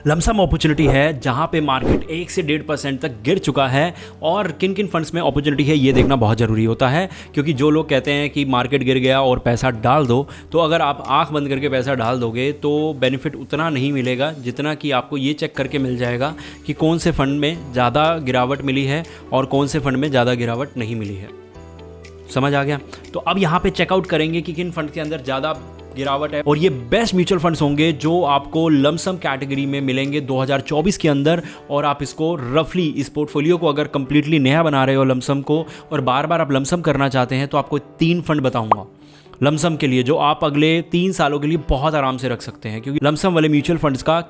Lump sum opportunity है जहां पे मार्केट 1 से 1.5% तक गिर चुका है और किन किन फंड्स में अपॉर्चुनिटी है ये देखना बहुत ज़रूरी होता है, क्योंकि जो लोग कहते हैं कि मार्केट गिर गया और पैसा डाल दो, तो अगर आप आंख बंद करके पैसा डाल दोगे तो बेनिफिट उतना नहीं मिलेगा जितना कि आपको ये चेक करके मिल जाएगा कि कौन से फंड में ज़्यादा गिरावट मिली है और कौन से फंड में ज़्यादा गिरावट नहीं मिली है। समझ आ गया? तो अब यहाँ पे चेकआउट करेंगे कि किन फंड के अंदर ज़्यादा गिरावट है और ये बेस्ट म्यूचुअल फंड्स होंगे जो आपको लमसम कैटेगरी में मिलेंगे 2024 के अंदर। और आप इसको रफली इस पोर्टफोलियो को अगर कंप्लीटली नया बना रहे हो लमसम को और बार बार आप लमसम करना चाहते हैं तो आपको 3 फंड बताऊंगा लमसम के लिए जो आप अगले 3 सालों के लिए बहुत आराम से रख सकते हैं, क्योंकि लमसम वाले म्यूचुअल फंड्स का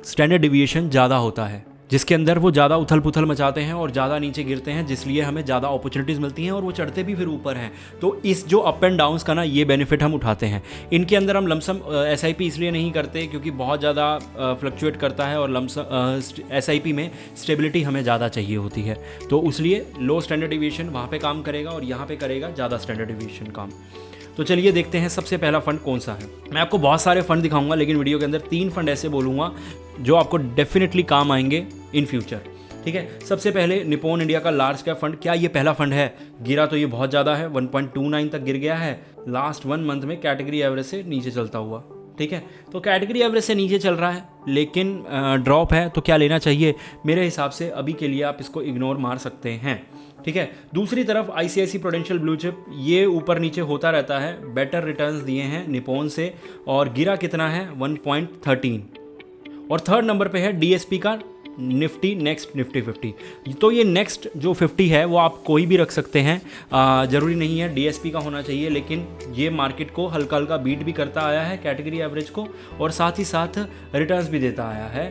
स्टैंडर्ड डिविएशन ज़्यादा होता है जिसके अंदर वो ज़्यादा उथल पुथल मचाते हैं और ज़्यादा नीचे गिरते हैं, जिसलिए हमें ज़्यादा अपॉर्चुनिटीज़ मिलती हैं और वो चढ़ते भी फिर ऊपर हैं। तो इस जो अप एंड डाउन्स का ना ये बेनिफिट हम उठाते हैं। इनके अंदर हम लमसम SIP इसलिए नहीं करते क्योंकि बहुत ज़्यादा फ्लक्चुएट करता है और लमसम SIP में स्टेबिलिटी हमें ज़्यादा चाहिए होती है, तो इसलिए लो स्टैंडर्ड डिविएशन वहाँ पर काम करेगा और यहाँ पर करेगा ज़्यादा स्टैंडर्ड डिविएशन काम। तो चलिए देखते हैं सबसे पहला फंड कौन सा है। मैं आपको बहुत सारे फंड दिखाऊंगा लेकिन वीडियो के अंदर 3 फंड ऐसे बोलूँगा जो आपको डेफिनेटली काम आएंगे इन फ्यूचर। ठीक है, सबसे पहले निप्पॉन इंडिया का लार्ज कैप फंड। क्या ये पहला फंड है? गिरा तो ये बहुत ज़्यादा है, 1.29 तक गिर गया है लास्ट 1 मंथ में कैटेगरी एवरेज से नीचे चलता हुआ। ठीक है, तो कैटेगरी एवरेज से नीचे चल रहा है लेकिन ड्रॉप है, तो क्या लेना चाहिए? मेरे हिसाब से अभी के लिए आप इसको इग्नोर मार सकते हैं। ठीक है, दूसरी तरफ ICICI प्रूडेंशियल ब्लू चिप ये ऊपर नीचे होता रहता है, बेटर रिटर्न्स दिए हैं निप्पॉन से और गिरा कितना है 1.13। और थर्ड नंबर पे है DSP का निफ्टी नेक्स्ट निफ्टी 50। तो ये नेक्स्ट जो 50 है वो आप कोई भी रख सकते हैं, ज़रूरी नहीं है DSP का होना चाहिए, लेकिन ये मार्केट को हल्का हल्का बीट भी करता आया है कैटेगरी एवरेज को और साथ ही साथ रिटर्न्स भी देता आया है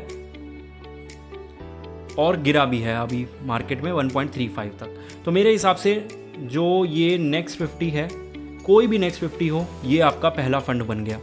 और गिरा भी है अभी मार्केट में 1.35 तक। तो मेरे हिसाब से जो ये नेक्स्ट 50 है, कोई भी नेक्स्ट 50 हो, ये आपका पहला फंड बन गया।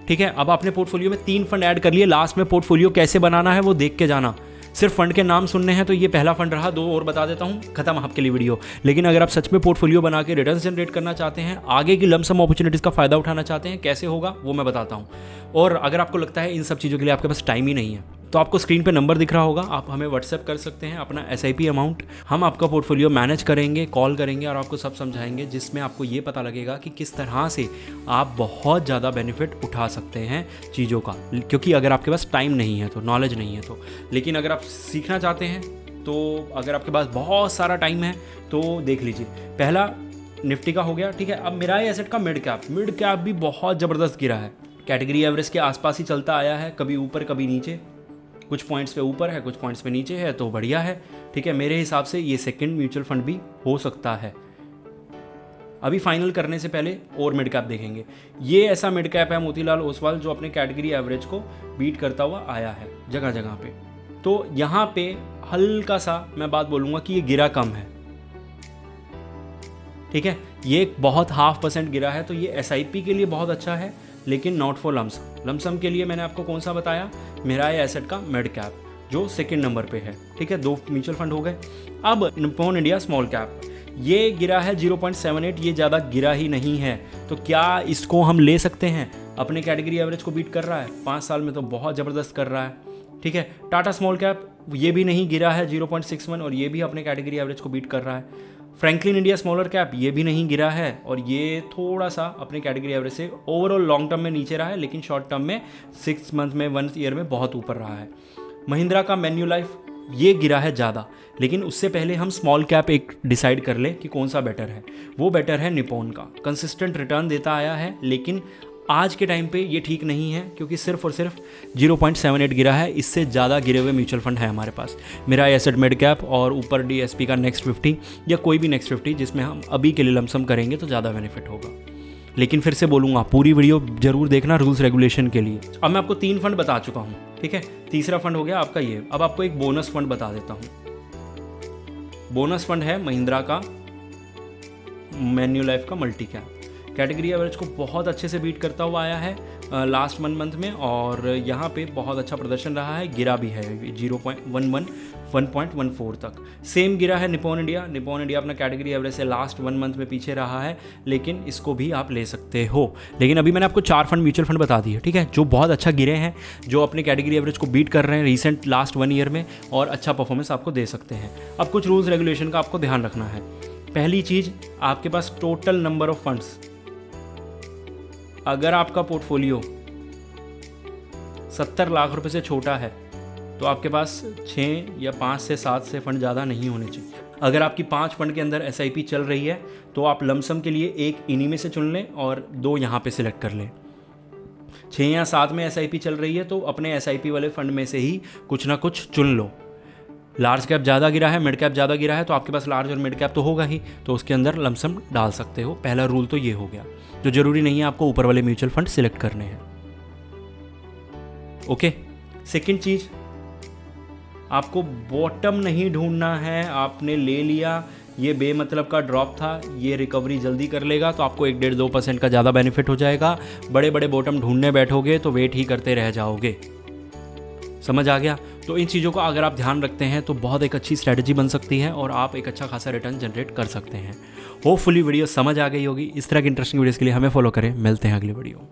ठीक है, अब आपने पोर्टफोलियो में 3 फंड ऐड कर लिए। लास्ट में पोर्टफोलियो कैसे बनाना है वो देख के जाना। सिर्फ फंड के नाम सुनने हैं तो ये पहला फंड रहा, 2 और बता देता हूँ, खत्म आपके लिए वीडियो। लेकिन अगर आप सच में पोर्टफोलियो बना के रिटर्न जनरेट करना चाहते हैं, आगे की लमसम अपॉर्चुनिटीज़ का फायदा उठाना चाहते हैं, कैसे होगा वो मैं बताता हूँ। और अगर आपको लगता है इन सब चीज़ों के लिए आपके पास टाइम ही नहीं है तो आपको स्क्रीन पे नंबर दिख रहा होगा, आप हमें व्हाट्सएप कर सकते हैं अपना SIP अमाउंट। हम आपका पोर्टफोलियो मैनेज करेंगे, कॉल करेंगे और आपको सब समझाएंगे, जिसमें आपको ये पता लगेगा कि किस तरह से आप बहुत ज़्यादा बेनिफिट उठा सकते हैं चीज़ों का। क्योंकि अगर आपके पास टाइम नहीं है तो, नॉलेज नहीं है तो, लेकिन अगर आप सीखना चाहते हैं तो अगर आपके पास बहुत सारा टाइम है तो देख लीजिए। पहला निफ्टी का हो गया। ठीक है, अब मिराई एसेट का मिड कैप भी बहुत ज़बरदस्त गिरा है, कैटेगरी एवरेज के आसपास ही चलता आया है, कभी ऊपर कभी नीचे, कुछ पॉइंट्स पे ऊपर है कुछ पॉइंट्स पे नीचे है, तो बढ़िया है। ठीक है, मेरे हिसाब से ये सेकंड म्यूचुअल फंड भी हो सकता है। अभी फाइनल करने से पहले और मिड कैप देखेंगे। ये ऐसा मिड कैप है मोतीलाल ओसवाल जो अपने कैटेगरी एवरेज को बीट करता हुआ आया है जगह जगह पे। तो यहाँ पे हल्का सा मैं बात बोलूँगा कि ये गिरा कम है। ठीक है, ये बहुत 0.5% गिरा है, तो ये SIP के लिए बहुत अच्छा है लेकिन नॉट फॉर लमसम। लमसम के लिए मैंने आपको कौन सा बताया? मिराई एसेट का मिड कैप जो सेकंड नंबर पे है। ठीक है, 2 म्यूचुअल फंड हो गए। अब निप्पॉन इंडिया स्मॉल कैप, ये गिरा है 0.78, ये ज़्यादा गिरा ही नहीं है, तो क्या इसको हम ले सकते हैं? अपने कैटेगरी एवरेज को बीट कर रहा है 5 साल में, तो बहुत ज़बरदस्त कर रहा है। ठीक है, टाटा स्मॉल कैप ये भी नहीं गिरा है 0.61 और ये भी अपने कैटेगरी एवरेज को बीट कर रहा है। फ्रैंकलिन इंडिया स्मॉलर कैप ये भी नहीं गिरा है और ये थोड़ा सा अपने कैटेगरी एवरेज से ओवरऑल लॉन्ग टर्म में नीचे रहा है, लेकिन शॉर्ट टर्म में 6 मंथ में 1 ईयर में बहुत ऊपर रहा है। महिंद्रा का मैन्युलाइफ ये गिरा है ज़्यादा, लेकिन उससे पहले हम स्मॉल कैप एक डिसाइड कर ले कि कौन सा बेटर है। वो बेटर है निप्पॉन का, कंसिस्टेंट रिटर्न देता आया है, लेकिन आज के टाइम पे ये ठीक नहीं है क्योंकि सिर्फ और सिर्फ 0.78 गिरा है। इससे ज़्यादा गिरे हुए म्यूचुअल फंड है हमारे पास, मिराई एसेट मिड कैप और ऊपर DSP का नेक्स्ट 50 या कोई भी नेक्स्ट 50 जिसमें हम अभी के लिए लमसम करेंगे तो ज़्यादा बेनिफिट होगा। लेकिन फिर से बोलूँगा, पूरी वीडियो जरूर देखना रूल्स रेगुलेशन के लिए। अब मैं आपको 3 फंड बता चुका हूँ। ठीक है, तीसरा फंड हो गया आपका ये। अब आपको एक बोनस फंड बता देता हूँ। बोनस फंड है महिंद्रा का मैन्युलाइफ का मल्टी कैप, कैटेगरी एवरेज को बहुत अच्छे से बीट करता हुआ आया है। लास्ट 1 मंथ में, और यहाँ पे बहुत अच्छा प्रदर्शन रहा है, गिरा भी है 0.11 1.14 तक। सेम गिरा है निप्पॉन इंडिया। निप्पॉन इंडिया अपना कैटेगरी एवरेज से लास्ट 1 मंथ में पीछे रहा है, लेकिन इसको भी आप ले सकते हो। लेकिन अभी मैंने आपको 4 फंड म्यूचुअल फंड बता दिए, ठीक है, जो बहुत अच्छा गिरे हैं, जो अपने कैटेगरी एवरेज को बीट कर रहे हैं रिसेंट लास्ट 1 ईयर में और अच्छा परफॉर्मेंस आपको दे सकते हैं। अब कुछ रूल्स रेगुलेशन का आपको ध्यान रखना है। पहली चीज़, आपके पास टोटल नंबर ऑफ फंड्स, अगर आपका पोर्टफोलियो 70 लाख रुपए से छोटा है तो आपके पास 6 या 5 से 7 से फंड ज़्यादा नहीं होने चाहिए। अगर आपकी 5 फंड के अंदर SIP चल रही है तो आप लमसम के लिए एक इन्हीं में से चुन लें और 2 यहाँ पे सिलेक्ट कर लें। 6 या 7 में SIP चल रही है तो अपने SIP वाले फंड में से ही कुछ ना कुछ चुन लो। लार्ज कैप ज़्यादा गिरा है, मिड कैप ज़्यादा गिरा है, तो आपके पास लार्ज और मिड कैप तो होगा ही, तो उसके अंदर लमसम डाल सकते हो। पहला रूल तो ये हो गया। तो ज़रूरी नहीं है आपको ऊपर वाले म्यूचुअल फंड सिलेक्ट करने हैं। ओके, सेकंड चीज़, आपको बॉटम नहीं ढूंढना है। आपने ले लिया, ये बेमतलब का ड्रॉप था, ये रिकवरी जल्दी कर लेगा तो आपको 1-1.5-2% का ज़्यादा बेनिफिट हो जाएगा। बड़े बड़े बॉटम ढूंढने बैठोगे तो वेट ही करते रह जाओगे। समझ आ गया? तो इन चीज़ों का अगर आप ध्यान रखते हैं तो बहुत एक अच्छी स्ट्रैटेजी बन सकती है और आप एक अच्छा खासा रिटर्न जनरेट कर सकते हैं। होपफुली वीडियो समझ आ गई होगी। इस तरह की इंटरेस्टिंग वीडियोस के लिए हमें फॉलो करें। मिलते हैं अगली वीडियो।